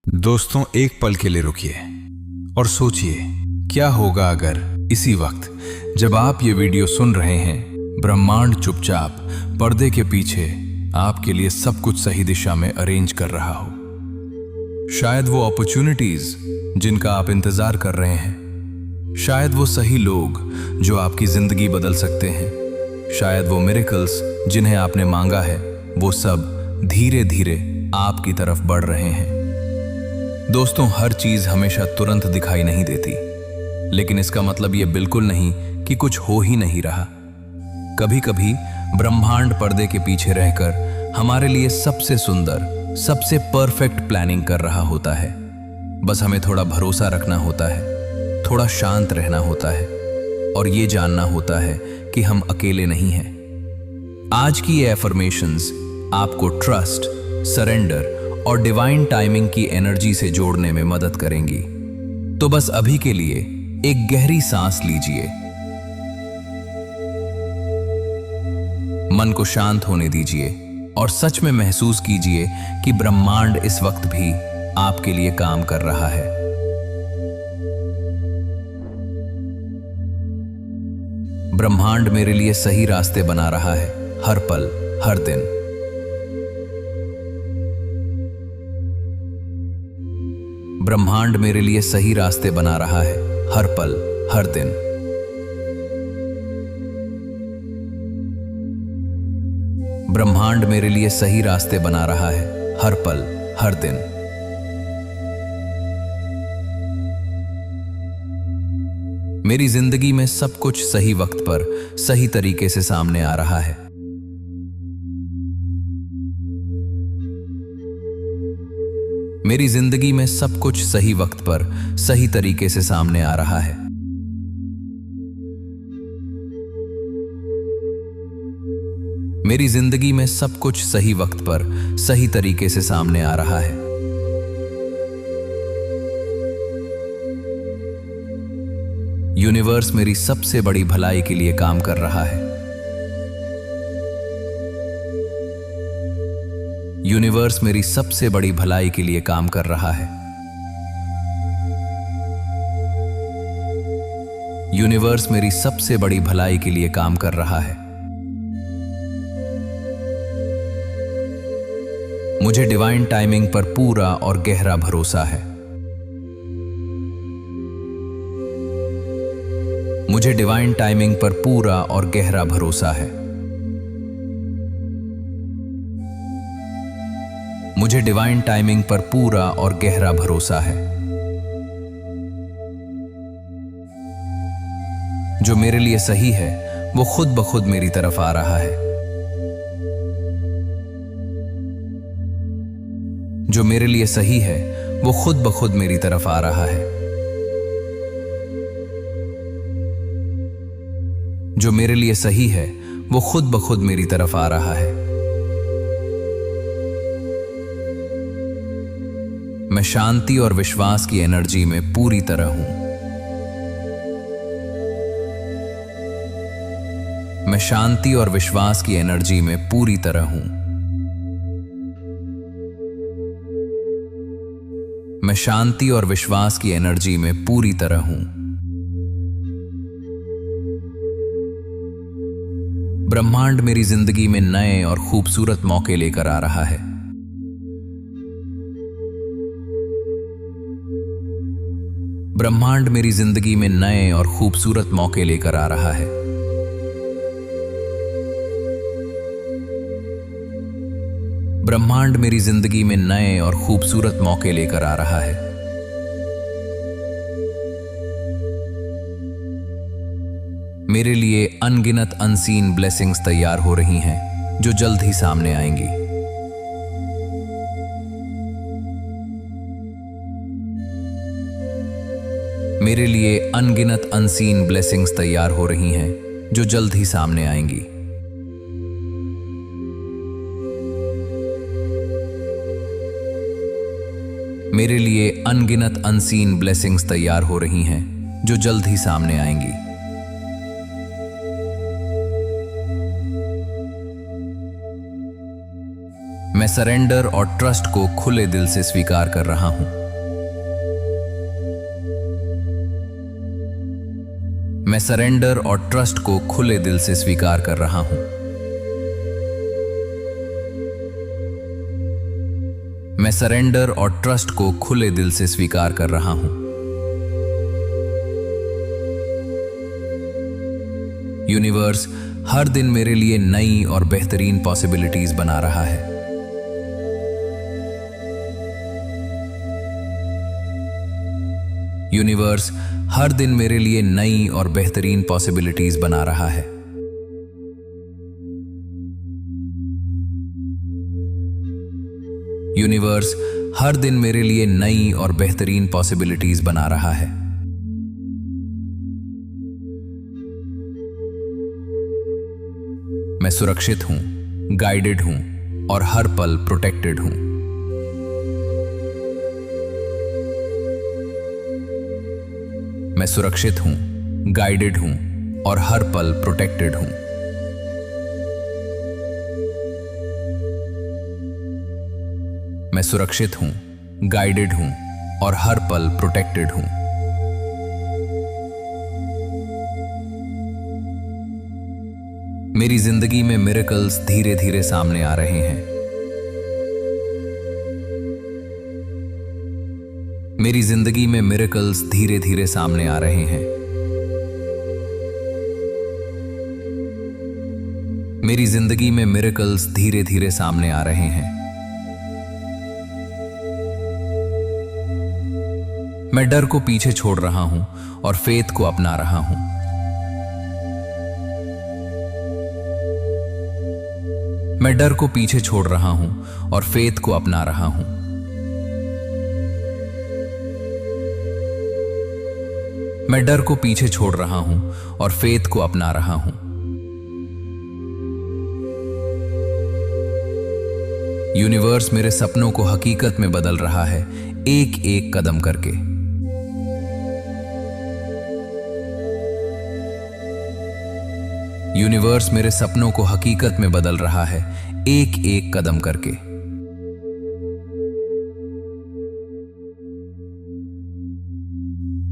दोस्तों, एक पल के लिए रुकिए और सोचिए क्या होगा अगर इसी वक्त जब आप ये वीडियो सुन रहे हैं, ब्रह्मांड चुपचाप पर्दे के पीछे आपके लिए सब कुछ सही दिशा में अरेंज कर रहा हो। शायद वो अपॉर्चुनिटीज जिनका आप इंतजार कर रहे हैं, शायद वो सही लोग जो आपकी जिंदगी बदल सकते हैं, शायद वो मिरेकल्स जिन्हें आपने मांगा है, वो सब धीरे धीरे आपकी तरफ बढ़ रहे हैं। दोस्तों, हर चीज हमेशा तुरंत दिखाई नहीं देती, लेकिन इसका मतलब ये बिल्कुल नहीं कि कुछ हो ही नहीं रहा। कभी कभी ब्रह्मांड पर्दे के पीछे रहकर हमारे लिए सबसे सुंदर, सबसे परफेक्ट प्लानिंग कर रहा होता है। बस हमें थोड़ा भरोसा रखना होता है, थोड़ा शांत रहना होता है और ये जानना होता है कि हम अकेले नहीं हैं। आज की ये एफर्मेशंस आपको ट्रस्ट, सरेंडर और डिवाइन टाइमिंग की एनर्जी से जोड़ने में मदद करेंगी। तो बस अभी के लिए एक गहरी सांस लीजिए, मन को शांत होने दीजिए और सच में महसूस कीजिए कि ब्रह्मांड इस वक्त भी आपके लिए काम कर रहा है। ब्रह्मांड मेरे लिए सही रास्ते बना रहा है, हर पल, हर दिन। ब्रह्मांड मेरे लिए सही रास्ते बना रहा है, हर पल, हर दिन। ब्रह्मांड मेरे लिए सही रास्ते बना रहा है, हर पल, हर दिन। मेरी जिंदगी में सब कुछ सही वक्त पर, सही तरीके से सामने आ रहा है। मेरी जिंदगी में सब कुछ सही वक्त पर, सही तरीके से सामने आ रहा है। मेरी जिंदगी में सब कुछ सही वक्त पर, सही तरीके से सामने आ रहा है। यूनिवर्स मेरी सबसे बड़ी भलाई के लिए काम कर रहा है। यूनिवर्स मेरी सबसे बड़ी भलाई के लिए काम कर रहा है। यूनिवर्स मेरी सबसे बड़ी भलाई के लिए काम कर रहा है। मुझे डिवाइन टाइमिंग पर पूरा और गहरा भरोसा है। मुझे डिवाइन टाइमिंग पर पूरा और गहरा भरोसा है। मुझे डिवाइन टाइमिंग पर पूरा और गहरा भरोसा है। जो मेरे लिए सही है वो खुद ब खुद मेरी तरफ आ रहा है। जो मेरे लिए सही है वो खुद ब खुद मेरी तरफ आ रहा है। जो मेरे लिए सही है वो खुद ब खुद मेरी तरफ आ रहा है। मैं शांति और विश्वास की एनर्जी में पूरी तरह हूं। मैं शांति और विश्वास की एनर्जी में पूरी तरह हूं। मैं शांति और विश्वास की एनर्जी में पूरी तरह हूं। ब्रह्मांड मेरी जिंदगी में नए और खूबसूरत मौके लेकर आ रहा है। ब्रह्मांड मेरी जिंदगी में नए और खूबसूरत मौके लेकर आ रहा है। ब्रह्मांड मेरी जिंदगी में नए और खूबसूरत मौके लेकर आ रहा है। मेरे लिए अनगिनत अनसीन ब्लेसिंग्स तैयार हो रही हैं, जो जल्द ही सामने आएंगी। मेरे लिए अनगिनत अनसीन ब्लेसिंग्स तैयार हो रही हैं, जो जल्द ही सामने आएंगी। मेरे लिए अनगिनत अनसीन ब्लेसिंग्स तैयार हो रही हैं, जो जल्द ही सामने आएंगी। मैं सरेंडर और ट्रस्ट को खुले दिल से स्वीकार कर रहा हूं। मैं सरेंडर और ट्रस्ट को खुले दिल से स्वीकार कर रहा हूं। मैं सरेंडर और ट्रस्ट को खुले दिल से स्वीकार कर रहा हूं। यूनिवर्स हर दिन मेरे लिए नई और बेहतरीन पॉसिबिलिटीज बना रहा है। यूनिवर्स हर दिन मेरे लिए नई और बेहतरीन पॉसिबिलिटीज बना रहा है। यूनिवर्स हर दिन मेरे लिए नई और बेहतरीन पॉसिबिलिटीज बना रहा है। मैं सुरक्षित हूं, गाइडेड हूं और हर पल प्रोटेक्टेड हूं। मैं सुरक्षित हूं, गाइडेड हूं और हर पल प्रोटेक्टेड हूं। मैं सुरक्षित हूं, गाइडेड हूं और हर पल प्रोटेक्टेड हूं। मेरी जिंदगी में मिरेकल्स धीरे धीरे सामने आ रहे हैं। मेरी जिंदगी में मिरेकल्स धीरे धीरे सामने आ रहे हैं। मेरी जिंदगी में मिरेकल्स धीरे धीरे सामने आ रहे हैं। मैं डर को पीछे छोड़ रहा हूं और फेथ को अपना रहा हूं। मैं डर को पीछे छोड़ रहा हूं और फेथ को अपना रहा हूं। मैं डर को पीछे छोड़ रहा हूं और फेथ को अपना रहा हूं। यूनिवर्स मेरे सपनों को हकीकत में बदल रहा है, एक एक कदम करके। यूनिवर्स मेरे सपनों को हकीकत में बदल रहा है, एक एक कदम करके।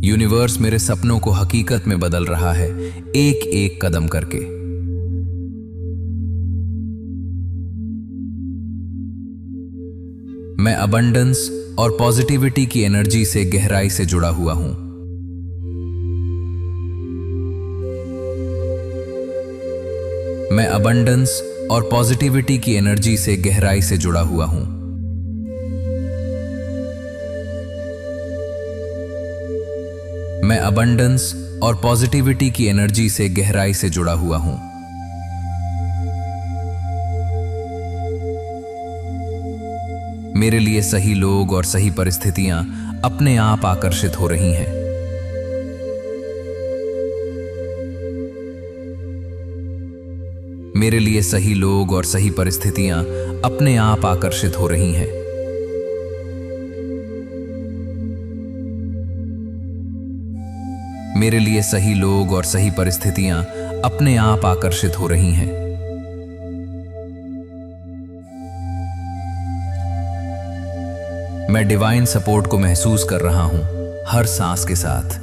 यूनिवर्स मेरे सपनों को हकीकत में बदल रहा है, एक एक कदम करके। मैं अबंडेंस और पॉजिटिविटी की एनर्जी से गहराई से जुड़ा हुआ हूं। मैं अबंडेंस और पॉजिटिविटी की एनर्जी से गहराई से जुड़ा हुआ हूं। मैं अबंडेंस और पॉजिटिविटी की एनर्जी से गहराई से जुड़ा हुआ हूं। मेरे लिए सही लोग और सही परिस्थितियां अपने आप आकर्षित हो रही हैं। मेरे लिए सही लोग और सही परिस्थितियां अपने आप आकर्षित हो रही हैं। मेरे लिए सही लोग और सही परिस्थितियां अपने आप आकर्षित हो रही हैं। मैं डिवाइन सपोर्ट को महसूस कर रहा हूं हर सांस के साथ।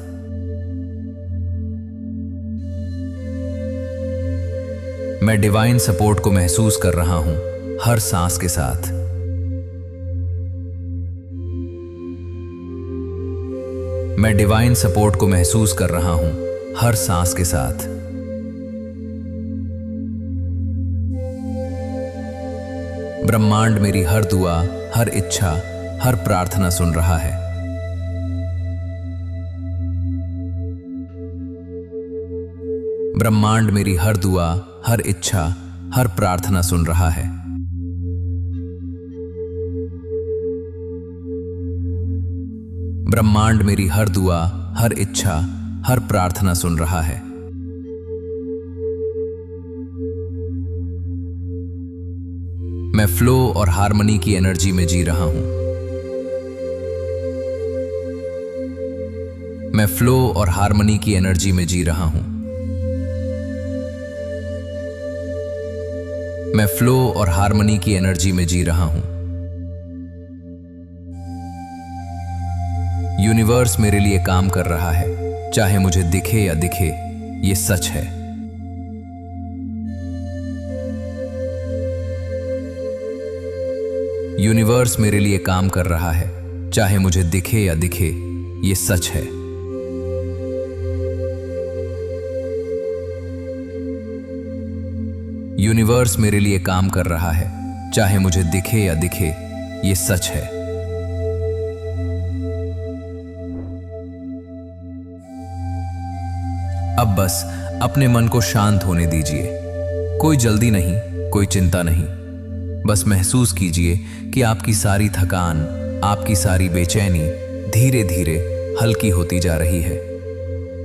मैं डिवाइन सपोर्ट को महसूस कर रहा हूं हर सांस के साथ। मैं डिवाइन सपोर्ट को महसूस कर रहा हूं हर सांस के साथ। ब्रह्मांड मेरी हर दुआ, हर इच्छा, हर प्रार्थना सुन रहा है। ब्रह्मांड मेरी हर दुआ, हर इच्छा, हर प्रार्थना सुन रहा है। ब्रह्मांड मेरी हर दुआ, हर इच्छा, हर प्रार्थना सुन रहा है। मैं फ्लो और हार्मनी की एनर्जी में जी रहा हूं। मैं फ्लो और हार्मनी की एनर्जी में जी रहा हूं। मैं फ्लो और हार्मनी की एनर्जी में जी रहा हूं। यूनिवर्स मेरे लिए काम कर रहा है, चाहे मुझे दिखे या दिखे, ये सच है। यूनिवर्स मेरे लिए काम कर रहा है, चाहे मुझे दिखे या दिखे, ये सच है। यूनिवर्स मेरे लिए काम कर रहा है, चाहे मुझे दिखे या दिखे, ये सच है। अब बस अपने मन को शांत होने दीजिए। कोई जल्दी नहीं, कोई चिंता नहीं। बस महसूस कीजिए कि आपकी सारी थकान, आपकी सारी बेचैनी धीरे धीरे हल्की होती जा रही है,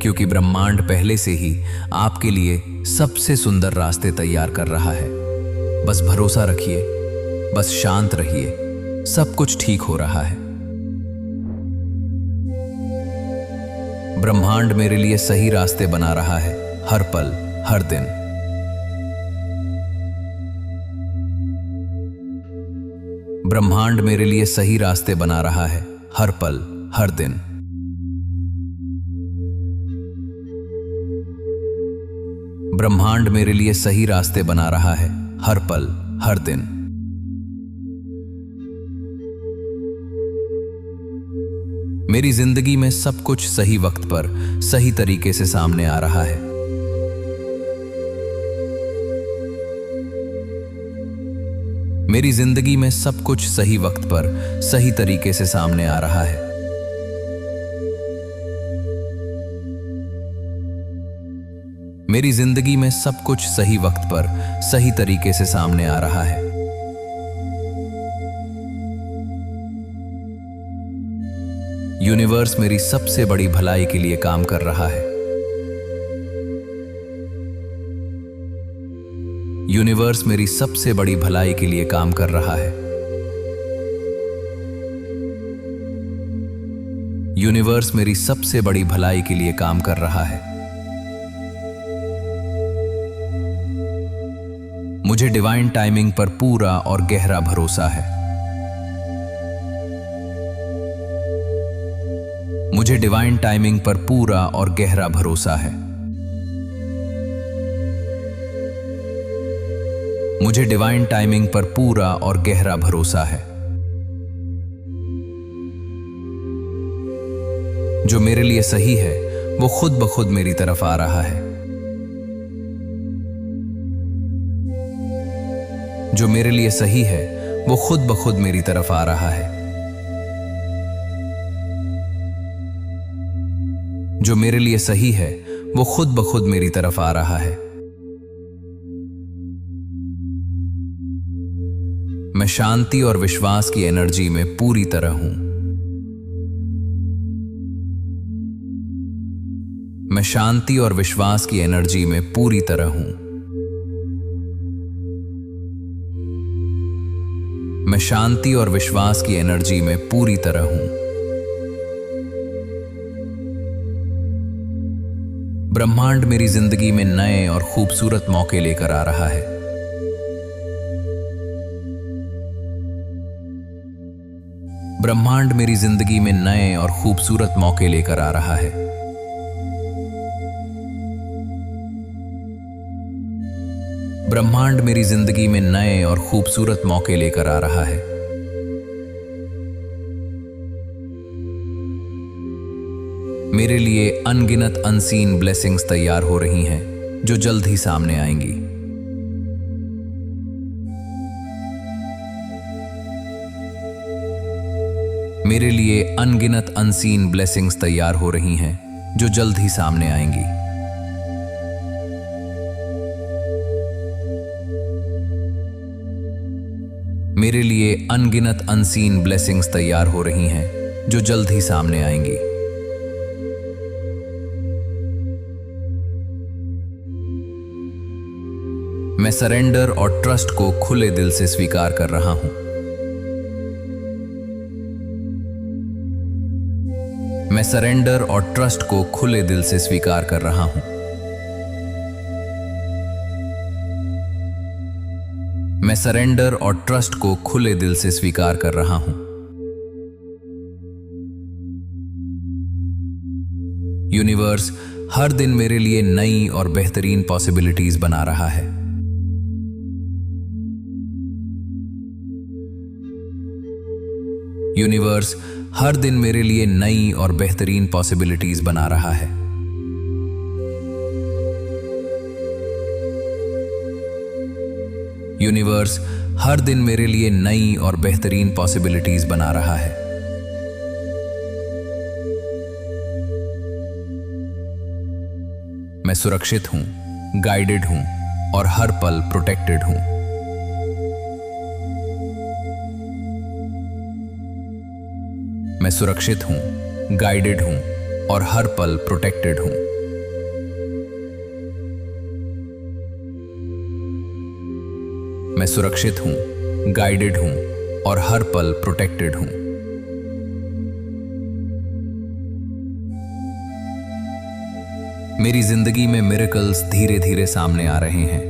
क्योंकि ब्रह्मांड पहले से ही आपके लिए सबसे सुंदर रास्ते तैयार कर रहा है। बस भरोसा रखिए, बस शांत रहिए, सब कुछ ठीक हो रहा है। ब्रह्मांड मेरे लिए सही रास्ते बना रहा है, हर पल, हर दिन। ब्रह्मांड मेरे लिए सही रास्ते बना रहा है, हर पल, हर दिन। ब्रह्मांड मेरे लिए सही रास्ते बना रहा है, हर पल, हर दिन। मेरी जिंदगी में सब कुछ सही वक्त पर, सही तरीके से सामने आ रहा है। मेरी जिंदगी में सब कुछ सही वक्त पर, सही तरीके से सामने आ रहा है। मेरी जिंदगी में सब कुछ सही वक्त पर, सही तरीके से सामने आ रहा है। यूनिवर्स मेरी सबसे बड़ी भलाई के लिए काम कर रहा है। यूनिवर्स मेरी सबसे बड़ी भलाई के लिए काम कर रहा है। यूनिवर्स मेरी सबसे बड़ी भलाई के लिए काम कर रहा है। मुझे डिवाइन टाइमिंग पर पूरा और गहरा भरोसा है। मुझे डिवाइन टाइमिंग पर पूरा और गहरा भरोसा है। मुझे डिवाइन टाइमिंग पर पूरा और गहरा भरोसा है। जो मेरे लिए सही है वो खुद ब खुद मेरी तरफ आ रहा है। जो मेरे लिए सही है वो खुद ब खुद मेरी तरफ आ रहा है। जो मेरे लिए सही है वो खुद ब खुद मेरी तरफ आ रहा है। मैं शांति और विश्वास की एनर्जी में पूरी तरह हूं। मैं शांति और विश्वास की एनर्जी में पूरी तरह हूं। मैं शांति और विश्वास की एनर्जी में पूरी तरह हूं। ब्रह्मांड मेरी जिंदगी में नए और खूबसूरत मौके लेकर आ रहा है। ब्रह्मांड मेरी जिंदगी में नए और खूबसूरत मौके लेकर आ रहा है। ब्रह्मांड मेरी जिंदगी में नए और खूबसूरत मौके लेकर आ रहा है। मेरे लिए अनगिनत अनसीन ब्लेसिंग्स तैयार हो रही हैं, जो जल्द ही सामने आएंगी। मेरे लिए अनगिनत अनसीन ब्लेसिंग्स तैयार हो रही हैं, जो जल्द ही सामने आएंगी। मेरे लिए अनगिनत अनसीन ब्लेसिंग्स तैयार हो रही हैं, जो जल्द ही सामने आएंगी। मैं सरेंडर और ट्रस्ट को खुले दिल से स्वीकार कर रहा हूं। मैं सरेंडर और ट्रस्ट को खुले दिल से स्वीकार कर रहा हूं। मैं सरेंडर और ट्रस्ट को खुले दिल से स्वीकार कर रहा हूं। यूनिवर्स हर दिन मेरे लिए नई और बेहतरीन पॉसिबिलिटीज बना रहा है। यूनिवर्स हर दिन मेरे लिए नई और बेहतरीन पॉसिबिलिटीज बना रहा है। यूनिवर्स हर दिन मेरे लिए नई और बेहतरीन पॉसिबिलिटीज बना रहा है। मैं सुरक्षित हूं, गाइडेड हूं और हर पल प्रोटेक्टेड हूं। मैं सुरक्षित हूं, गाइडेड हूं और हर पल प्रोटेक्टेड हूं। मैं सुरक्षित हूं, गाइडेड हूं और हर पल प्रोटेक्टेड हूं। मेरी जिंदगी में मिरेकल्स धीरे धीरे सामने आ रहे हैं।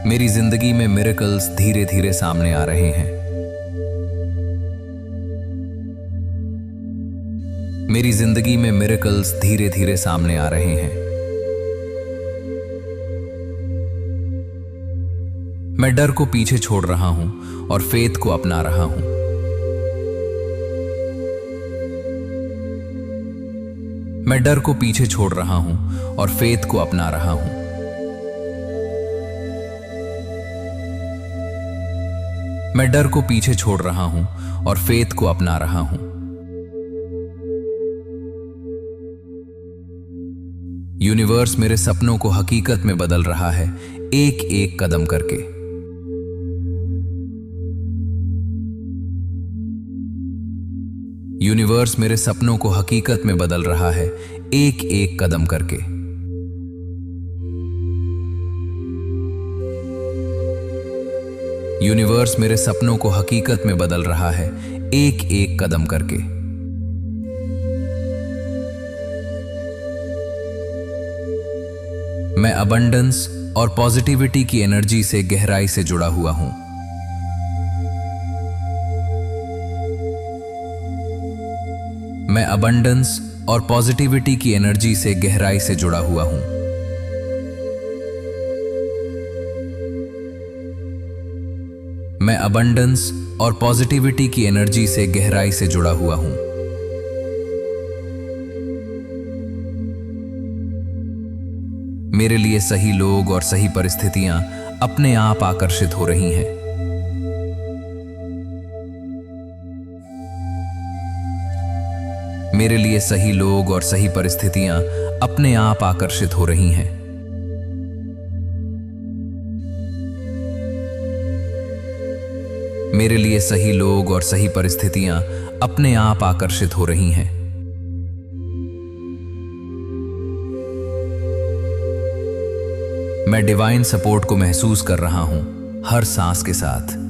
मेरी जिंदगी में मिरेकल्स धीरे धीरे सामने आ रहे हैं। मेरी जिंदगी में मिरेकल्स धीरे धीरे सामने आ रहे हैं। मैं डर को पीछे छोड़ रहा हूं और फेथ को अपना रहा हूं। मैं डर को पीछे छोड़ रहा हूं और फेथ को अपना रहा हूं। मैं डर को पीछे छोड़ रहा हूं और फेथ को अपना रहा हूं। यूनिवर्स मेरे सपनों को हकीकत में बदल रहा है, एक एक कदम करके। यूनिवर्स मेरे सपनों को हकीकत में बदल रहा है, एक एक कदम करके। यूनिवर्स मेरे सपनों को हकीकत में बदल रहा है, एक एक कदम करके। मैं अबंडेंस और पॉजिटिविटी की एनर्जी से गहराई से जुड़ा हुआ हूं। मैं अबंडेंस और पॉजिटिविटी की एनर्जी से गहराई से जुड़ा हुआ हूं। मैं अबंडेंस और पॉजिटिविटी की एनर्जी से गहराई से जुड़ा हुआ हूं। मेरे लिए सही लोग और सही परिस्थितियां अपने आप आकर्षित हो रही हैं। मेरे लिए सही लोग और सही परिस्थितियां अपने आप आकर्षित हो रही हैं। मेरे लिए सही लोग और सही परिस्थितियां अपने आप आकर्षित हो रही हैं। मैं डिवाइन सपोर्ट को महसूस कर रहा हूं हर सांस के साथ।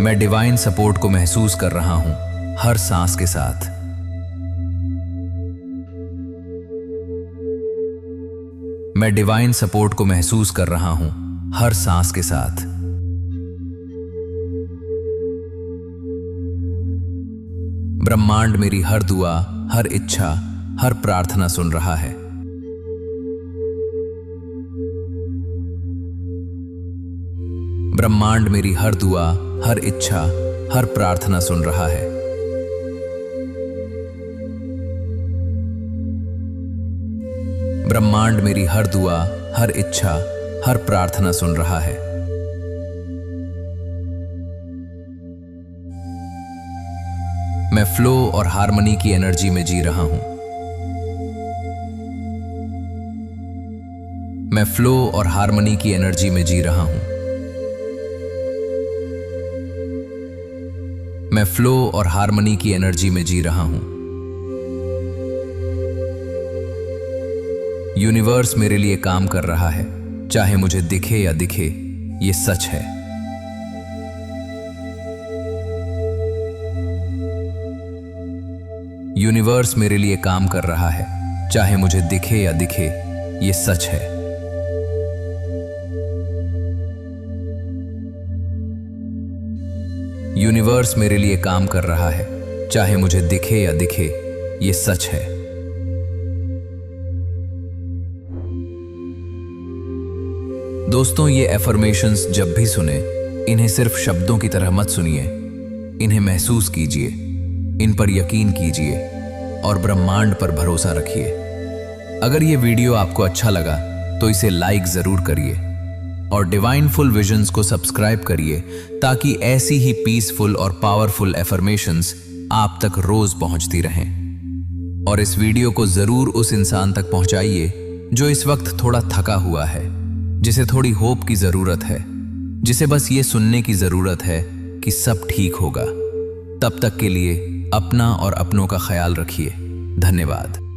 मैं डिवाइन सपोर्ट को महसूस कर रहा हूं हर सांस के साथ। मैं डिवाइन सपोर्ट को महसूस कर रहा हूं हर सांस के साथ। ब्रह्मांड मेरी हर दुआ, हर इच्छा, हर प्रार्थना सुन रहा है। ब्रह्मांड मेरी हर दुआ, हर इच्छा, हर प्रार्थना सुन रहा है। ब्रह्मांड मेरी हर दुआ, हर इच्छा, हर प्रार्थना सुन रहा है। मैं फ्लो और हार्मनी की एनर्जी में जी रहा हूं। मैं फ्लो और हार्मनी की एनर्जी में जी रहा हूं। मैं फ्लो और हार्मनी की एनर्जी में जी रहा हूं। यूनिवर्स मेरे लिए काम कर रहा है, चाहे मुझे दिखे या दिखे, ये सच है। यूनिवर्स मेरे लिए काम कर रहा है, चाहे मुझे दिखे या दिखे, ये सच है। यूनिवर्स मेरे लिए काम कर रहा है, चाहे मुझे दिखे या दिखे, ये सच है। दोस्तों, ये एफर्मेशंस जब भी सुने, इन्हें सिर्फ शब्दों की तरह मत सुनिए, इन्हें महसूस कीजिए, इन पर यकीन कीजिए और ब्रह्मांड पर भरोसा रखिए। अगर ये वीडियो आपको अच्छा लगा तो इसे लाइक जरूर करिए और डिवाइन फुल विजन्स को सब्सक्राइब करिए, ताकि ऐसी ही पीसफुल और पावरफुल एफर्मेशंस आप तक रोज पहुंचती रहें। और इस वीडियो को जरूर उस इंसान तक पहुंचाइए जो इस वक्त थोड़ा थका हुआ है, जिसे थोड़ी होप की जरूरत है, जिसे बस ये सुनने की जरूरत है कि सब ठीक होगा। तब तक के लिए अपना और अपनों का ख्याल रखिए। धन्यवाद।